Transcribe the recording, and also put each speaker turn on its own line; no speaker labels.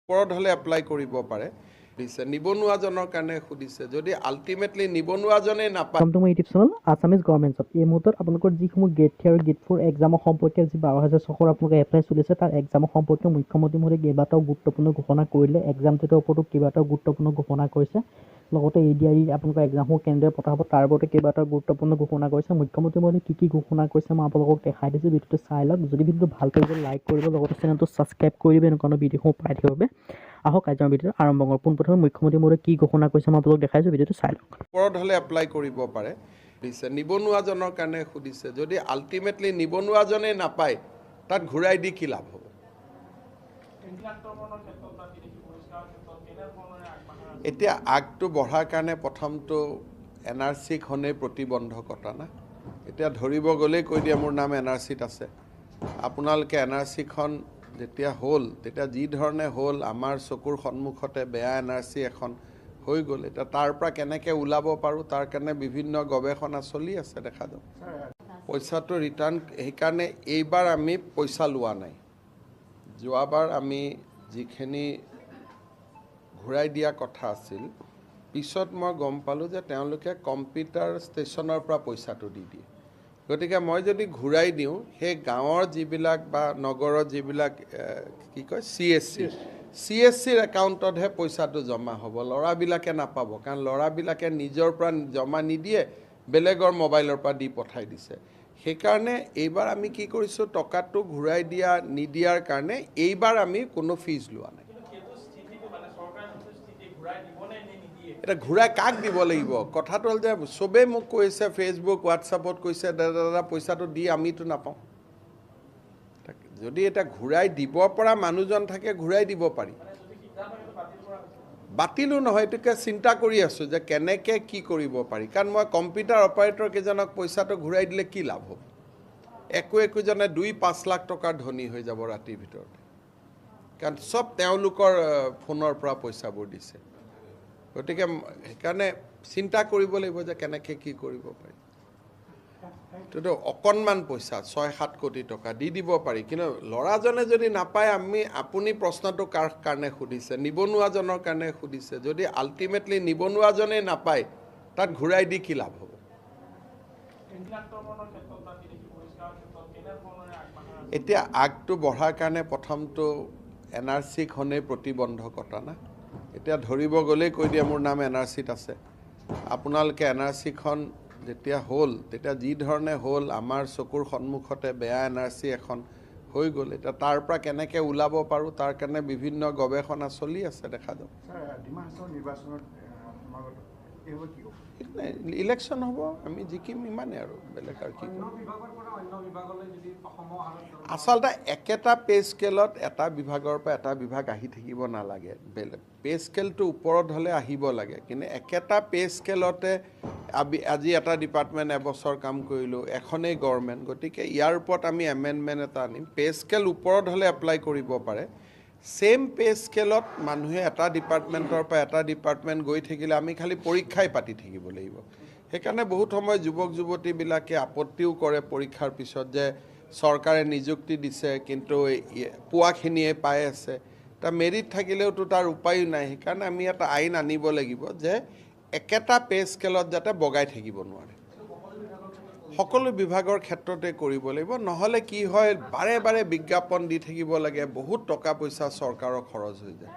ওপৰত হলে এপ্লাই কৰিব পাৰে দিছে নিবনুৱাজনৰ কাৰণে খুদিছে যদি আলটিমেটলি নিবনুৱাজনে নাপায়
welcome to my YouTube channel Assamese government job এই মুহূৰ্তত আপোনালোকৰ যিসমূহ গেট 3 আৰু গেট 4 এক্সামৰ সম্পৰ্কে যি 12600 আপোনালোকে এপ্লাই চলিছে তাৰ এক্সামৰ সম্পৰ্কে মুখ্যমন্ত্ৰী মহোদয়ে কেইবাটাও গুৰুত্বপূৰ্ণ ঘোষণা কৰিলে এক্সাম ডেটৰ ওপৰতো কেইবাটাও গুৰুত্বপূৰ্ণ ঘোষণা কৰিছে লগতে এডিআই আপোনালোকৰ এক্সামসমূহ কেন্দ্ৰই পতা হ'ব তাৰ ওপৰতো কেইবাটাও গুৰুত্বপূৰ্ণ ঘোষণা কৰিছে মুখ্যমন্ত্ৰী মহোদয়ে কি ঘোষণা কৰিছে মই আপোনালোকক দেখাই দিছোঁ ভিডিঅ'টো চাই লওক যদি ভিডিঅ'টো ভাল পাইছে লাইক কৰিব লগতে চেনেলটো সাবস্ক্ৰাইব কৰিব এনেকুৱা ভিডিঅ'সমূহ পাই থাকিব বাবে আহক আজিৰ ভিডিঅ'টো আৰম্ভ কৰোঁ পোনপ্ৰথমে মুখ্যমন্ত্ৰী মহোদয়ে কি ঘোষণা কৰিছে মই আপোনালোকক দেখাইছোঁ ভিডিঅ'টো চাই লওক
ওপৰত হলে এপ্লাই কৰিব পাৰে দিছে নিবনুৱাজনৰ কাৰণে খুদিছে যদি আলটিমেটলি নিবনুৱাজনে নাপায় তাত ঘূৰাই দি কি লাভ হ'ব এতিয়া আগটো বঢ়াৰ কাৰণে প্ৰথমটো এনআৰচি খনে প্ৰতিবন্ধকতা না এতিয়া ধৰিব গ'লেই কৈ দিয়ে মোৰ নাম এনআৰচিত আছে আপোনালোকে এনআৰচি খন যেতিয়া হ'ল তেতিয়া যি ধৰণে হ'ল আমাৰ চকুৰ সন্মুখতে বেয়া এনআৰচি এখন হৈ গ'ল এটা তাৰ পৰা কেনেকৈ ওলাব পাৰোঁ তাৰ কাৰণে বিভিন্ন গৱেষণা চলি আছে দেখা যাওক পইচাটো ৰিটাৰ্ণ সেইকাৰণে এইবাৰ আমি পইচা লোৱা নাই যোৱাবাৰ আমি যিখিনি ঘূৰাই দিয়া কথা আছিল পিছত মই গম পালোঁ যে তেওঁলোকে কম্পিউটাৰ ষ্টেচনৰ পৰা পইচাটো দি দিয়ে গতিকে মই যদি ঘূৰাই দিওঁ সেই গাঁৱৰ যিবিলাক বা নগৰৰ যিবিলাক কি কয় CSCৰ একাউণ্টতহে পইচাটো জমা হ'ব ল'ৰাবিলাকে নাপাব কাৰণ ল'ৰাবিলাকে নিজৰ পৰা জমা নিদিয়ে বেলেগৰ মোবাইলৰ পৰা দি পঠাই দিছে সেইকাৰণে এইবাৰ আমি কি কৰিছোঁ টকাটো ঘূৰাই দিয়া নিদিয়াৰ কাৰণে এইবাৰ আমি কোনো ফিজ লোৱা নাই এটা ঘূৰাই কাক দিব লাগিব কথাটো হ'ল যে চবেই মোক কৈছে ফেচবুক হোৱাটছআপত কৈছে দাদা পইচাটো দি আমিতো নাপাওঁ যদি এটা ঘূৰাই দিব পৰা মানুহজন থাকে ঘূৰাই দিব পাৰি বাতিলো নহয় এইটোকে চিন্তা কৰি আছোঁ যে কেনেকৈ কি কৰিব পাৰি কাৰণ মই কম্পিউটাৰ অপাৰেটৰ কেইজনক পইচাটো ঘূৰাই দিলে কি লাভ হ'ব একোজনে 2-5 লাখ টকাৰ ধনী হৈ যাব ৰাতিৰ ভিতৰতে কাৰণ চব তেওঁলোকৰ ফোনৰ পৰা পইচাবোৰ দিছে গতিকে সেইকাৰণে চিন্তা কৰিব লাগিব যে কেনেকৈ কি কৰিব পাৰি তো অকণমান পইচা 6-7 কোটি টকা দি দিব পাৰি কিন্তু ল'ৰাজনে যদি নাপায় আপুনি প্ৰশ্নটো কাৰ কাৰণে সুধিছে নিবনুৱাজনৰ কাৰণে সুধিছে যদি আলটিমেটলি নিবনুৱাজনে নাপায় তাত ঘূৰাই দি কি লাভ হ'ব এতিয়া আগটো বঢ়াৰ কাৰণে প্ৰথমটো এনআৰচি খনে প্ৰতিবন্ধকতা না এতিয়া ধৰিব গ'লেই কৈ দিয়ে মোৰ নাম এনআৰচিত আছে আপোনালোকে এনআৰচি খন যেতিয়া হ'ল তেতিয়া যি ধৰণে হ'ল আমাৰ চকুৰ সন্মুখতে বেয়া এনআৰচি এখন হৈ গ'ল এতিয়া তাৰ পৰা কেনেকৈ ওলাব পাৰোঁ তাৰ কাৰণে বিভিন্ন গৱেষণা চলি আছে দেখা যাওক ইলেকশ্যন হ'ব আমি জিকিম ইমানেই আৰু বেলেগ আৰু কি আচলতে একেটা পে স্কেলত এটা বিভাগৰ পৰা এটা বিভাগ আহি থাকিব নালাগে বেলেগ পে স্কেলটো ওপৰত হ'লে আহিব লাগে কিন্তু একেটা পে স্কেলতে আজি এটা ডিপাৰ্টমেণ্ট এবছৰ কাম কৰিলোঁ এখনেই গভৰ্ণমেণ্ট গতিকে ইয়াৰ ওপৰত আমি এমেণ্ডমেণ্ট এটা আনিম পে স্কেল ওপৰত হ'লে এপ্লাই কৰিব পাৰে সেম পে স্কেলত মানুহে এটা ডিপাৰ্টমেণ্টৰ পৰা এটা ডিপাৰ্টমেণ্ট গৈ থাকিলে আমি খালি পৰীক্ষাই পাতি থাকিব লাগিব সেইকাৰণে বহুত সময় যুৱক যুৱতীবিলাকে আপত্তিও কৰে পৰীক্ষাৰ পিছত যে চৰকাৰে নিযুক্তি দিছে কিন্তু পোৱাখিনিয়ে পাই আছে তা মেৰিট থাকিলেওতো তাৰ উপায়ো নাই সেইকাৰণে আমি এটা আইন আনিব লাগিব যে একেটা পে স্কেলত যাতে বগাই থাকিব নোৱাৰে সকলো বিভাগৰ ক্ষেত্ৰতে কৰিব লাগিব নহ'লে কি হয় বাৰে বাৰে বিজ্ঞাপন দি থাকিব লাগে বহুত টকা পইচা চৰকাৰৰ খৰচ হৈ যায়